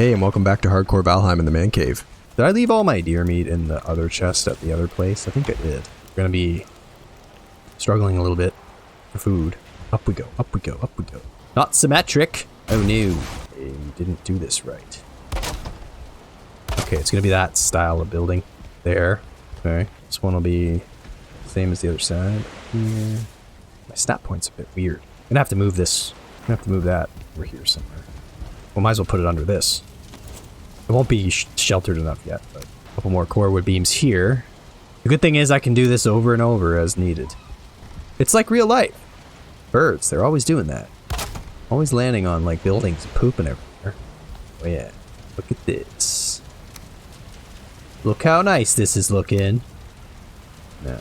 Hey, and welcome back to Hardcore Valheim in the man cave. Did I leave all my deer meat in the other chest at the other place? I think I did. We're gonna be struggling a little bit for food. Up we go, up we go, up we go. Not symmetric! Oh no. We didn't do this right. Okay, it's gonna be that style of building. There. Okay. This one will be the same as the other side. Here. My snap point's a bit weird. I'm gonna have to move this. I'm gonna have to move that over here somewhere. Well, might as well put it under this. It won't be sheltered enough yet, but a couple more core wood beams here. The good thing is I can do this over and over as needed. It's like real life. Birds, they're always doing that. Always landing on like buildings and pooping everywhere. Oh yeah, look at this. Look how nice this is looking. No.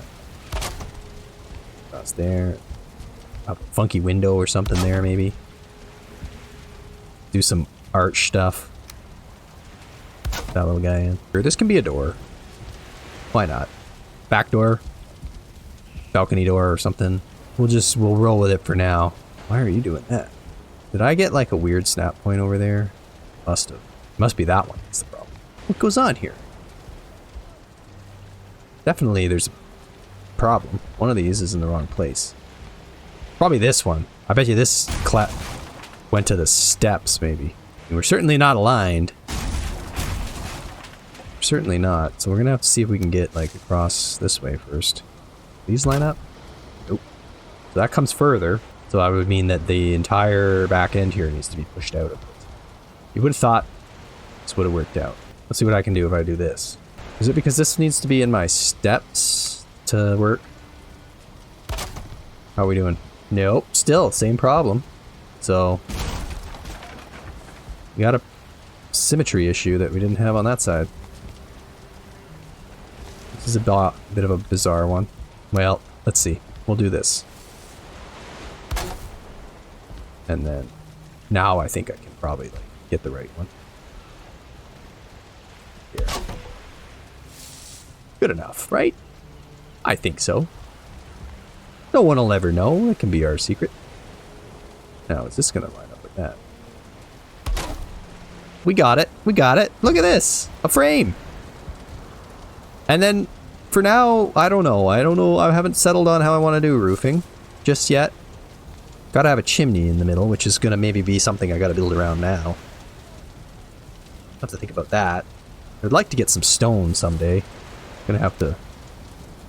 Across there. A funky window or something there maybe. Do some arch stuff. That little guy in. This can be a door. Why not? Back door. Balcony door or something. We'll roll with it for now. Why are you doing that? Did I get like a weird snap point over there? Must have. Must be that one. That's the problem. What goes on here? Definitely there's a problem. One of these is in the wrong place. Probably this one. I bet you this went to the steps, maybe. And we're certainly not aligned. We're certainly not. So we're gonna have to see if we can get, like, across this way first. These line up? Nope. So that comes further. So that would mean that the entire back end here needs to be pushed out a bit. You would have thought this would have worked out. Let's see what I can do if I do this. Is it because this needs to be in my steps to work? How are we doing? Nope. Still, same problem. So, we got a symmetry issue that we didn't have on that side. This is a bit of a bizarre one. Well, let's see. We'll do this. And then, now I think I can probably like, get the right one. Here. Good enough, right? I think so. No one will ever know. It can be our secret. Now, is this going to line up with that? We got it. We got it. Look at this. A frame. And then, for now, I don't know. I haven't settled on how I want to do roofing just yet. Got to have a chimney in the middle, which is going to maybe be something I got to build around now. I'll have to think about that. I'd like to get some stone someday. Gonna have to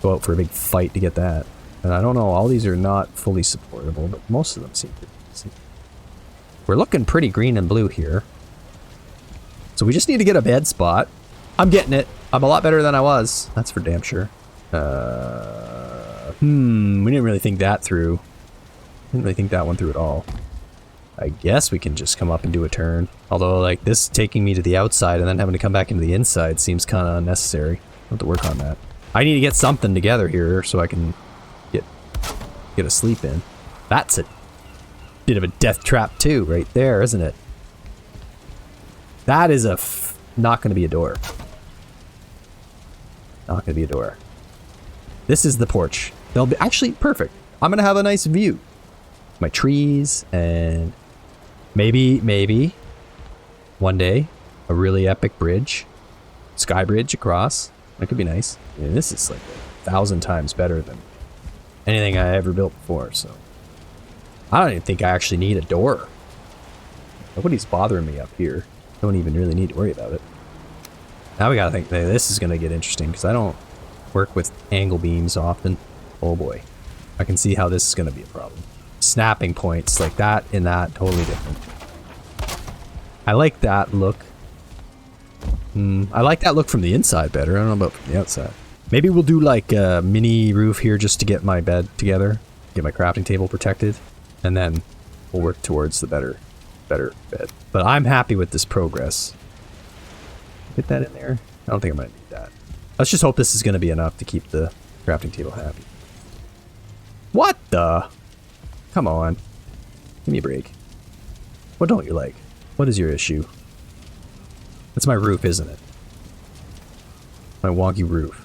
go out for a big fight to get that. And I don't know, all these are not fully supportable, but most of them seem to be. We're looking pretty green and blue here. So we just need to get a bed spot. I'm getting it. I'm a lot better than I was. That's for damn sure. We didn't really think that through. Didn't really think that one through at all. I guess we can just come up and do a turn. Although, like, this taking me to the outside and then having to come back into the inside seems kind of unnecessary. I'll have to work on that. I need to get something together here so I can get a sleep in. That's a bit of a death trap too, right there, isn't it? That is not going to be a door. Not going to be a door. This is the porch. They'll be actually perfect. I'm going to have a nice view. My trees and maybe one day a really epic bridge, sky bridge across. That could be nice. I mean, this is like 1,000 times better than anything I ever built before, so I don't even think I actually need a door. Nobody's bothering me up here. Don't even really need to worry about it. Now we gotta think, hey, this is gonna get interesting because I don't work with angle beams often. Oh boy. I can see how this is gonna be a problem. Snapping points like that and that, totally different. I like that look. I like that look from the inside better. I don't know about from the outside. Maybe we'll do like a mini roof here just to get my bed together. Get my crafting table protected. And then we'll work towards the better bed. But I'm happy with this progress. Get that in there. I don't think I'm going to need that. Let's just hope this is going to be enough to keep the crafting table happy. What the? Come on. Give me a break. What don't you like? What is your issue? That's my roof, isn't it? My wonky roof.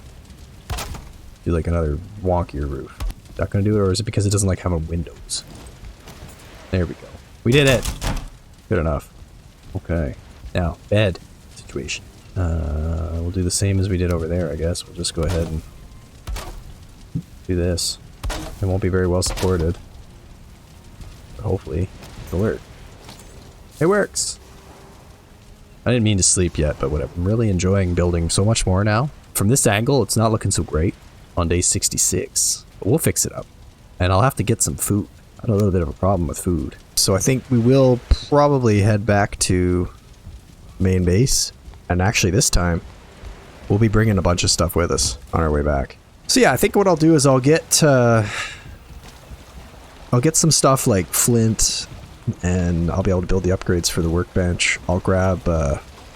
Do like another wonkier roof. Is that gonna do it, or is it because it doesn't like having windows? There we go. We did it! Good enough. Okay. Now, bed situation. We'll do the same as we did over there, I guess. We'll just go ahead and do this. It won't be very well supported. But hopefully, it'll work. It works! I didn't mean to sleep yet, but whatever. I'm really enjoying building so much more now. From this angle, it's not looking so great on day 66. But we'll fix it up. And I'll have to get some food. I had a little bit of a problem with food. So I think we will probably head back to main base. And actually this time, we'll be bringing a bunch of stuff with us on our way back. So yeah, I think what I'll do is I'll get some stuff like flint, and I'll be able to build the upgrades for the workbench. I'll grab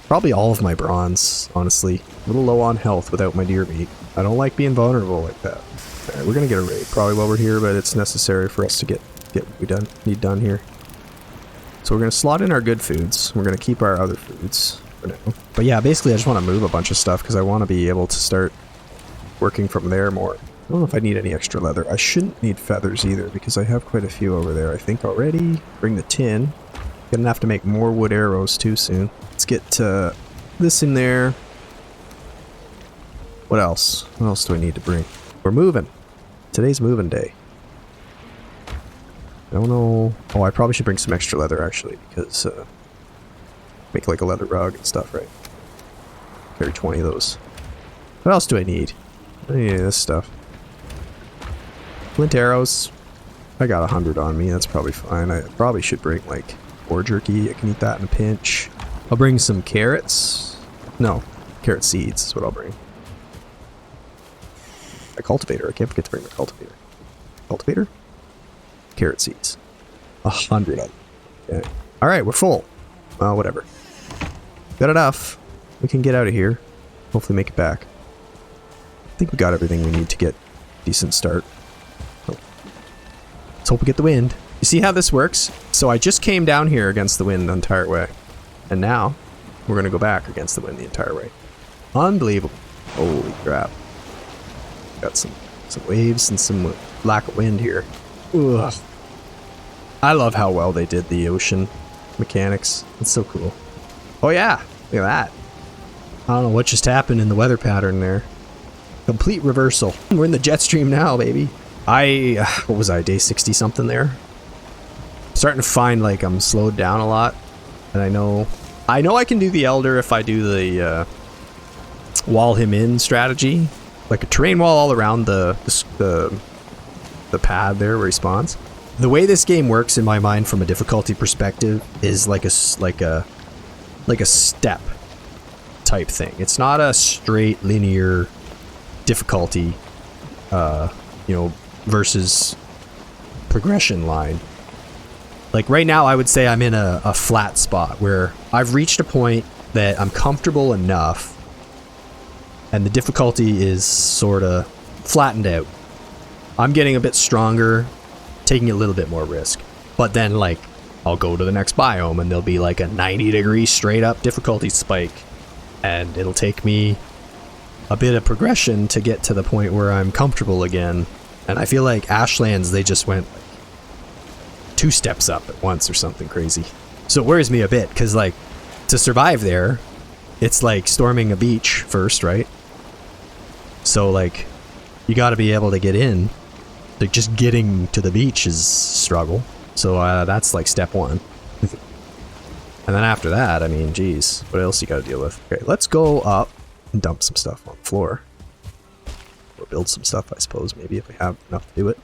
probably all of my bronze, honestly. A little low on health without my deer meat. I don't like being vulnerable like that. Alright, we're gonna get a raid probably while we're here, but it's necessary for us to get what we need done here. So we're gonna slot in our good foods. We're gonna keep our other foods for now. But yeah, basically I just want to move a bunch of stuff because I want to be able to start working from there more. I don't know if I need any extra leather. I shouldn't need feathers either because I have quite a few over there, I think, already. Bring the tin. Gonna have to make more wood arrows too soon. Let's get this in there. What else? What else do I need to bring? We're moving. Today's moving day. I don't know. Oh, I probably should bring some extra leather actually because make like a leather rug and stuff, right? Carry 20 of those. What else do I need? I need any of this stuff. Flint arrows. I got 100 on me. That's probably fine. I probably should bring like boar jerky. I can eat that in a pinch. I'll bring some carrots. No, carrot seeds is what I'll bring. A cultivator. I can't forget to bring the cultivator. Cultivator? Carrot seeds. 100 of them. Okay. Alright, we're full. Well, whatever. Got enough. We can get out of here. Hopefully make it back. I think we got everything we need to get a decent start. So, let's hope we get the wind. You see how this works? So I just came down here against the wind the entire way. And now, we're going to go back against the wind the entire way. Unbelievable. Holy crap. Got some waves and some lack of wind here. Ugh. I love how well they did the ocean mechanics. It's so cool. Oh yeah, look at that. I don't know what just happened in the weather pattern there. Complete reversal. We're in the jet stream now, baby. What was I, day 60 something there? I'm starting to find like I'm slowed down a lot. And I know I can do the Elder if I do the wall him in strategy. Like a terrain wall all around the pad there where he spawns. The way this game works in my mind from a difficulty perspective is like a step type thing. It's not a straight linear difficulty, versus progression line. Like right now I would say I'm in a flat spot where I've reached a point that I'm comfortable enough and the difficulty is sort of flattened out. I'm getting a bit stronger, taking a little bit more risk. But then, like, I'll go to the next biome and there'll be like a 90-degree straight up difficulty spike. And it'll take me a bit of progression to get to the point where I'm comfortable again. And I feel like Ashlands, they just went like 2 steps up at once or something crazy. So it worries me a bit, because like, to survive there, it's like storming a beach first, right? So like, you gotta be able to get in. Like just getting to the beach is struggle. So that's like step 1. And then after that, I mean, geez, what else you gotta deal with? Okay, let's go up and dump some stuff on the floor. Or build some stuff, I suppose, maybe if we have enough to do it.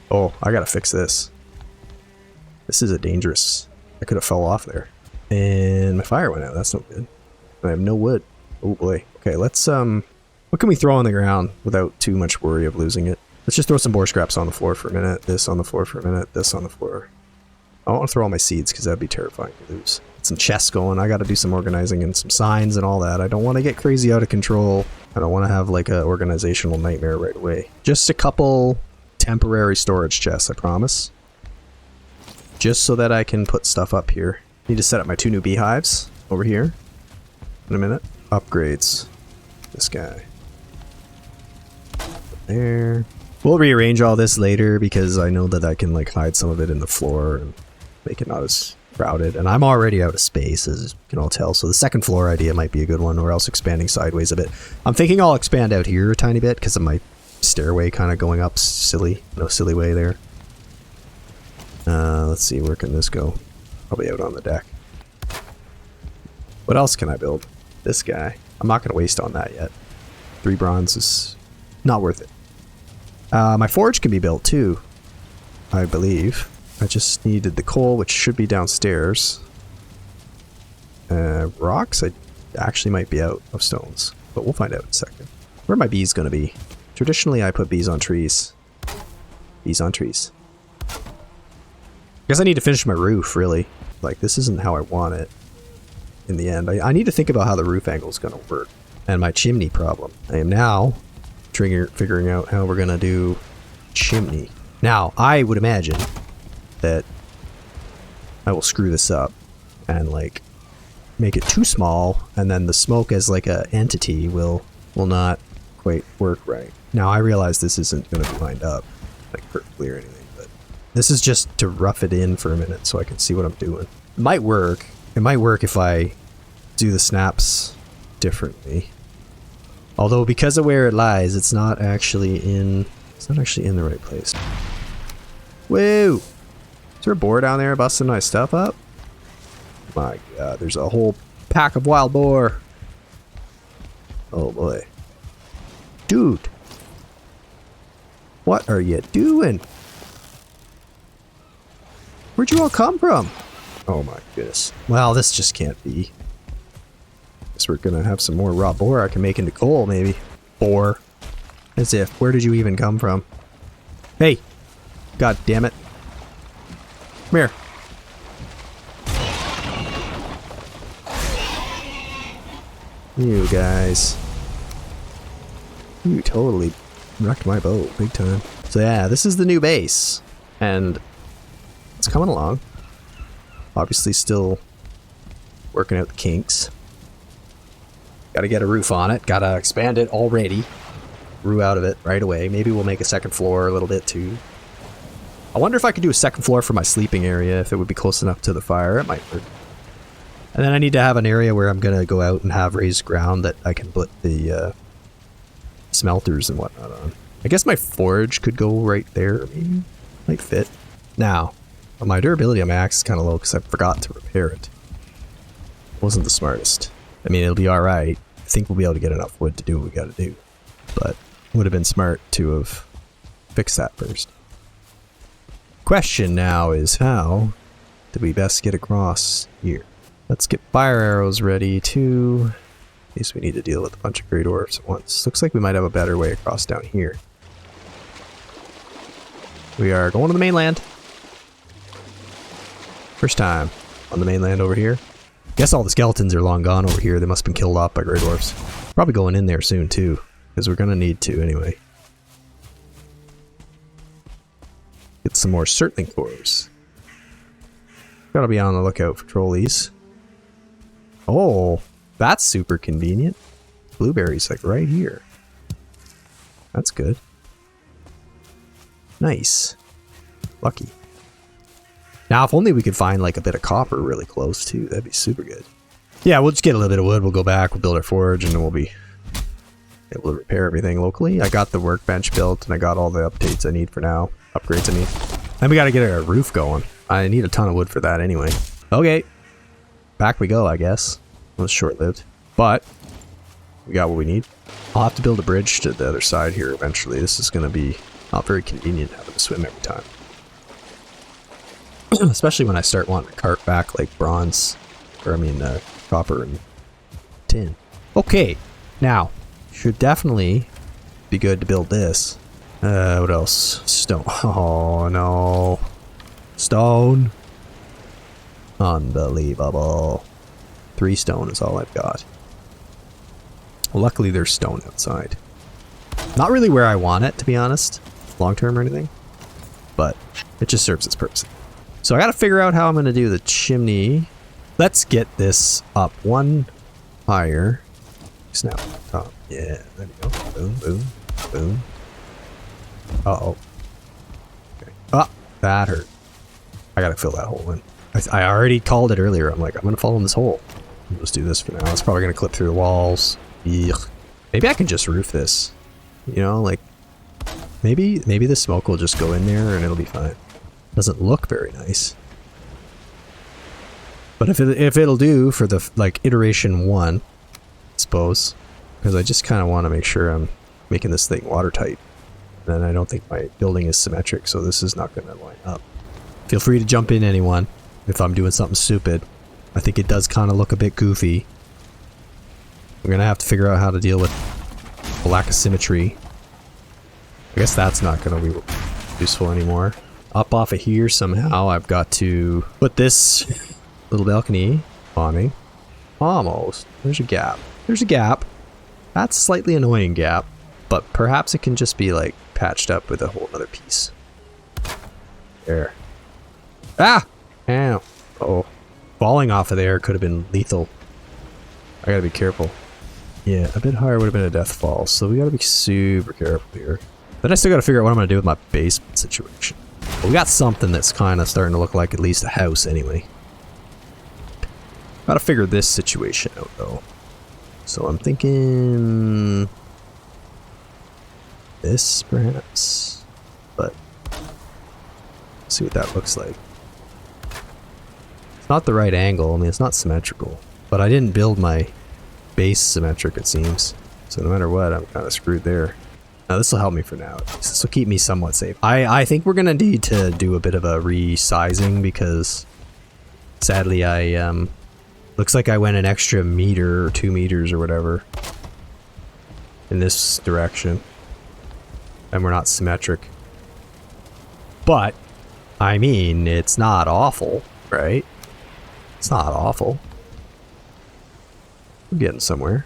Oh, I gotta fix this. This is a dangerous... I could have fell off there. And my fire went out, that's no good. I have no wood. Oh boy. Okay, let's what can we throw on the ground without too much worry of losing it? Let's just throw some boar scraps on the floor for a minute, this on the floor for a minute, this on the floor. I don't want to throw all my seeds because that'd be terrifying to lose. Some chests going, I gotta do some organizing and some signs and all that. I don't want to get crazy out of control. I don't want to have like a organizational nightmare right away. Just a couple temporary storage chests, I promise. Just so that I can put stuff up here. Need to set up my 2 new beehives over here in a minute. Upgrades. This guy. There. We'll rearrange all this later because I know that I can like hide some of it in the floor and make it not as crowded, and I'm already out of space, as you can all tell. So the second floor idea might be a good one, or else expanding sideways a bit. I'm thinking I'll expand out here a tiny bit because of my stairway kind of going up silly. No silly way there. Let's see, where can this go? Probably out on the deck. What else can I build? This guy. I'm not going to waste on that yet. 3 bronze is not worth it. My forge can be built too, I believe. I just needed the coal, which should be downstairs. Rocks, I actually might be out of stones, but we'll find out in a second. Where are my bees going to be? Traditionally, I put bees on trees. Bees on trees. I guess I need to finish my roof, really. Like, this isn't how I want it in the end. I need to think about how the roof angle is going to work. And my chimney problem. I am now figuring out how we're going to do chimney. Now, I would imagine that I will screw this up and like make it too small, and then the smoke as like a entity will not quite work right. Now I realize this isn't going to be lined up like perfectly or anything, but this is just to rough it in for a minute so I can see what I'm doing. It might work. It might work if I do the snaps differently. Although because of where it lies, it's not actually in the right place. Whoa! Is there a boar down there busting my stuff up? My god, there's a whole pack of wild boar. Oh boy. Dude. What are you doing? Where'd you all come from? Oh my goodness. Well, this just can't be. Guess we're gonna have some more raw boar I can make into coal, maybe. Boar. As if. Where did you even come from? Hey! God damn it. Come here. You guys. You totally wrecked my boat big time. So yeah, this is the new base. And it's coming along. Obviously still working out the kinks. Gotta get a roof on it. Gotta expand it already. Grew out of it right away. Maybe we'll make a second floor a little bit too. I wonder if I could do a second floor for my sleeping area, if it would be close enough to the fire. It might work. And then I need to have an area where I'm going to go out and have raised ground that I can put the smelters and whatnot on. I guess my forge could go right there, maybe. Might fit. Now, my durability on my axe is kind of low because I forgot to repair it. Wasn't the smartest. I mean, it'll be alright. I think we'll be able to get enough wood to do what we got to do. But it would have been smart to have fixed that first. Question now is, how do we best get across here? Let's get fire arrows ready too, in case we need to deal with a bunch of grey dwarfs at once. Looks like we might have a better way across down here. We are going to the mainland. First time on the mainland over here. Guess all the skeletons are long gone over here. They must have been killed off by grey dwarfs. Probably going in there soon too, because we're going to need to anyway. Get some more circling cores. Gotta be on the lookout for trolleys. Oh, that's super convenient. Blueberries like right here. That's good. Nice. Lucky. Now, if only we could find like a bit of copper really close too. That'd be super good. Yeah, we'll just get a little bit of wood. We'll go back. We'll build our forge, and then we'll be able to repair everything locally. I got the workbench built, and I got all the updates I need for now. Upgrades I need. Then we gotta get our roof going. I need a ton of wood for that anyway. Okay. Back we go, I guess. It was short-lived. But we got what we need. I'll have to build a bridge to the other side here eventually. This is going to be not very convenient having to swim every time. Especially when I start wanting to cart back like bronze. Or I mean copper and tin. Okay. Now, should definitely be good to build this. What else? Stone. Oh no. Stone. Unbelievable. 3 stone is all I've got. Well, luckily there's stone outside. Not really where I want it, to be honest. Long term or anything. But it just serves its purpose. So I gotta figure out how I'm gonna do the chimney. Let's get this up one higher. Snap on top. Yeah, there we go. Boom, boom, boom. Uh-oh. Okay. Ah, that hurt. I gotta fill that hole in. I already called it earlier. I'm like, I'm gonna fall in this hole. Let's do this for now. It's probably gonna clip through the walls. Ugh. Maybe I can just roof this. You know, like maybe the smoke will just go in there and it'll be fine. Doesn't look very nice. But if it'll do for the like iteration 1, I suppose, because I just kind of want to make sure I'm making this thing watertight. And I don't think my building is symmetric, so this is not going to line up. Feel free to jump in, anyone, if I'm doing something stupid. I think it does kind of look a bit goofy. I'm going to have to figure out how to deal with the lack of symmetry. I guess that's not going to be useful anymore. Up off of here somehow, I've got to put this little balcony awning. Almost. There's a gap. There's a gap. That's a slightly annoying gap, but perhaps it can just be like patched up with a whole other piece. There. Ah! Ow. Oh. Falling off of there could have been lethal. I gotta be careful. Yeah, a bit higher would have been a death fall, so we gotta be super careful here. Then I still gotta figure out what I'm gonna do with my basement situation. But we got something that's kind of starting to look like at least a house anyway. Gotta figure this situation out though. So I'm thinking this perhaps, but let's see what that looks like. It's not the right angle. I mean, it's not symmetrical, but I didn't build my base symmetric, it seems. So no matter what, I'm kind of screwed there. Now this will help me for now. This will keep me somewhat safe. I think we're gonna need to do a bit of a resizing because sadly looks like I went an extra meter or 2 meters or whatever in this direction. And we're not symmetric. But, I mean, it's not awful, right? It's not awful. We're getting somewhere.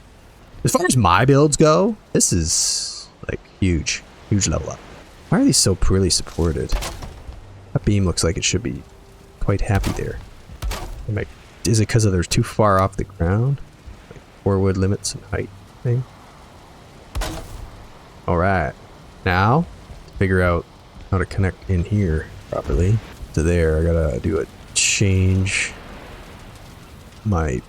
As far as my builds go, this is like huge. Huge level up. Why are these so poorly supported? That beam looks like it should be quite happy there. Is it because they're too far off the ground? Like forward limits and height thing? Alright. Now, to figure out how to connect in here properly to there, I gotta do a change. My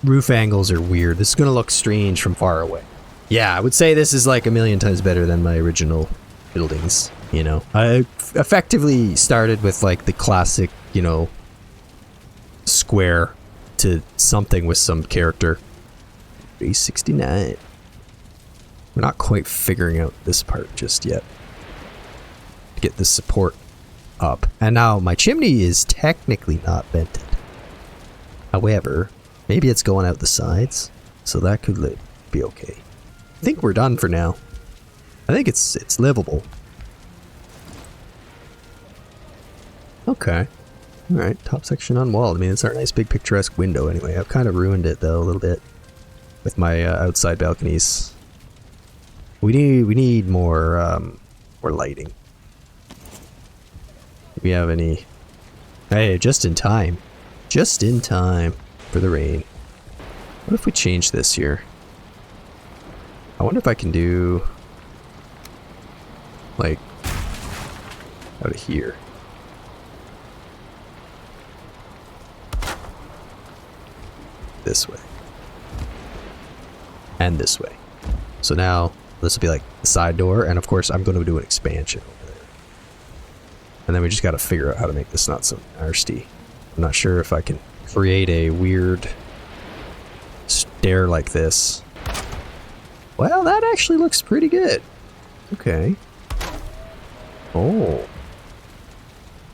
roof angles are weird. This is gonna look strange from far away. Yeah, I would say this is like a million times better than my original buildings, you know. I effectively started with like the classic, you know, square to something with some character. Base 69. We're not quite figuring out this part just yet. To get this support up. And now my chimney is technically not vented. However, maybe it's going out the sides, so that could be okay. I think we're done for now. I think it's livable. Okay. Alright, top section unwalled. I mean, it's our nice big picturesque window anyway. I've kind of ruined it though a little bit with my outside balconies. We need more lighting. Do we have any? Hey, just in time. Just in time for the rain. What if we change this here? I wonder if I can do like out of here. This way. And this way. So now this will be like the side door, and of course I'm going to do an expansion over there. And then we just got to figure out how to make this not so nasty. I'm not sure if I can create a weird stair like this. Well, that actually looks pretty good. Okay. Oh.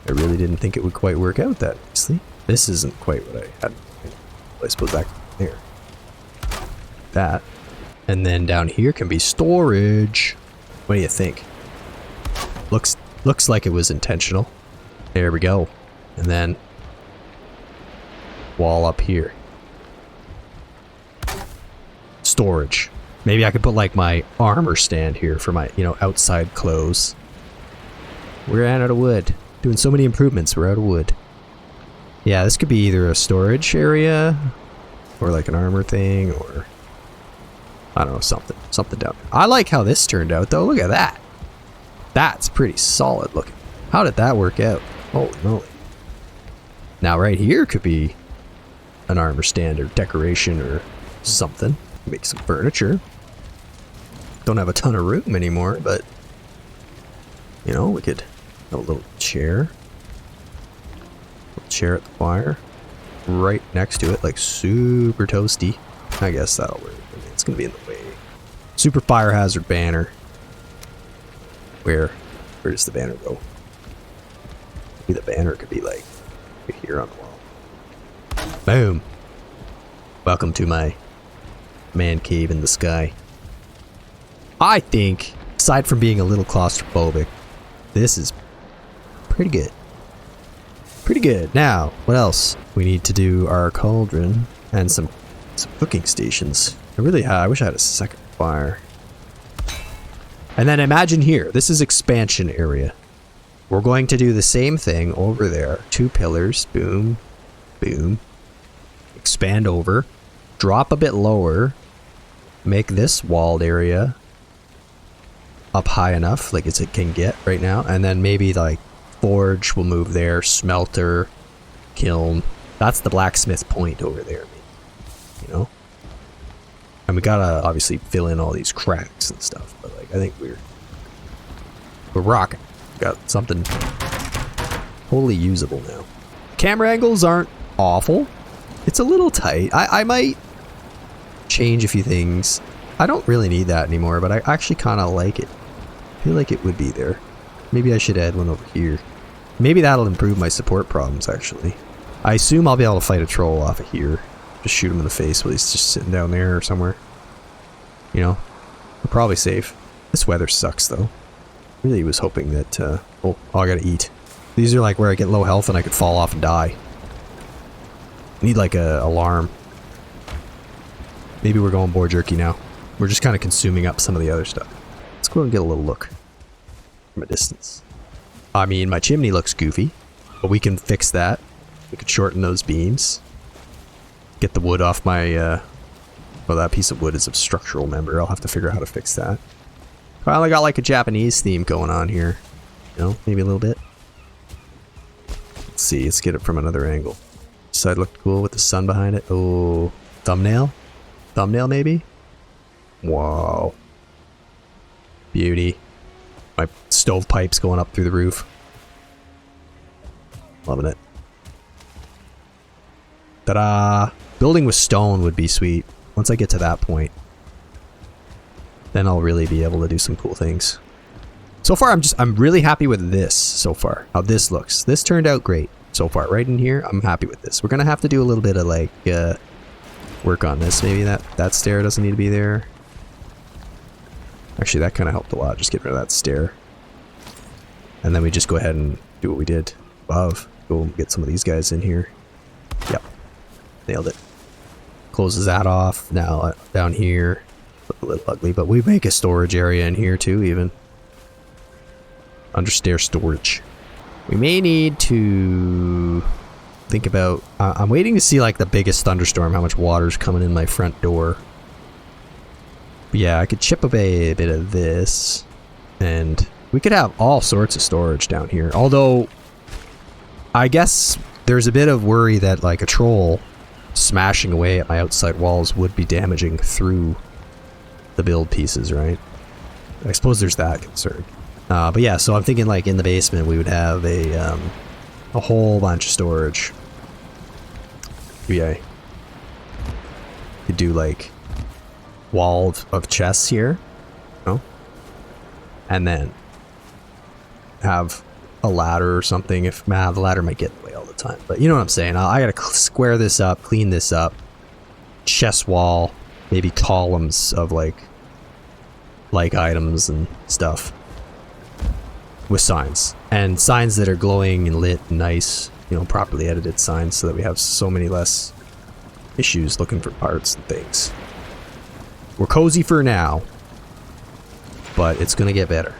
I really didn't think it would quite work out that nicely. This isn't quite what I had. I suppose back there. That. And then down here can be storage. What do you think? Looks like it was intentional. There we go. And then wall up here. Storage. Maybe I could put like my armor stand here for my, you know, outside clothes. We're out of wood. Doing so many improvements, we're out of wood. Yeah, this could be either a storage area or like an armor thing or I don't know, something down there. I like how this turned out though. Look at that. That's pretty solid looking. How did that work out? Holy moly. Now right here could be an armor stand or decoration or something. Make some furniture. Don't have a ton of room anymore, but you know, we could have a little chair. Little chair at the fire. Right next to it, like super toasty. I guess that'll work. I mean, it's gonna be in the way. Super fire hazard banner. Where does the banner go? Maybe the banner could be like right here on the wall. Boom. Welcome to my man cave in the sky. I think, aside from being a little claustrophobic, this is pretty good. Pretty good. Now, what else? We need to do our cauldron and some cooking stations. I wish I had a second fire. And then imagine here, this is expansion area. We're going to do the same thing over there. 2 pillars, boom, boom. Expand over, drop a bit lower, make this walled area up high enough, like it can get right now, and then maybe like forge will move there, smelter, kiln. That's the blacksmith point over there, you know? And we gotta obviously fill in all these cracks and stuff, but like I think we're rocking. Got something totally usable now. Camera angles aren't awful. It's a little tight. I might change a few things. I don't really need that anymore, but I actually kind of like it. I feel like it would be there. Maybe I should add one over here. Maybe that'll improve my support problems, actually. I assume I'll be able to fight a troll off of here. Just shoot him in the face while he's just sitting down there or somewhere. You know, we're probably safe. This weather sucks, though. Really was hoping that, oh, I gotta eat. These are like where I get low health and I could fall off and die. Need like a alarm. Maybe we're going boar jerky now. We're just kind of consuming up some of the other stuff. Let's go and get a little look from a distance. I mean, my chimney looks goofy, but we can fix that. We could shorten those beams. Get the wood off my, well, that piece of wood is a structural member. I'll have to figure out how to fix that. Finally got like a Japanese theme going on here. You know, maybe a little bit. Let's see, let's get it from another angle. This side looked cool with the sun behind it. Oh, thumbnail? Thumbnail maybe? Wow. Beauty. My stovepipes going up through the roof. Loving it. Ta-da! Building with stone would be sweet. Once I get to that point, then I'll really be able to do some cool things. So far, I'm really happy with this so far. How this looks. This turned out great so far. Right in here, I'm happy with this. We're gonna have to do a little bit of like work on this. Maybe that stair doesn't need to be there. Actually, that kind of helped a lot. Just get rid of that stair. And then we just go ahead and do what we did above. Go get some of these guys in here. Yep. Nailed it. Closes that off. Now down here. A little ugly, but we make a storage area in here too, even. Under stair storage. We may need to think about... I'm waiting to see like the biggest thunderstorm, how much water's coming in my front door. But yeah, I could chip away a bit of this, and we could have all sorts of storage down here. Although, I guess there's a bit of worry that like a troll smashing away at my outside walls would be damaging through the build pieces, right? I suppose there's that concern. But yeah, so I'm thinking like in the basement we would have a whole bunch of storage. Yeah, could do like wall of chests here, you know? And then have a ladder or something. If the ladder might get in the way all the time, but you know what I'm saying. I gotta square this up, clean this up. Chest wall, maybe columns of like items and stuff with signs, and signs that are glowing and lit and nice, you know, properly edited signs, so that we have so many less issues looking for parts and things. We're cozy for now, but it's gonna get better.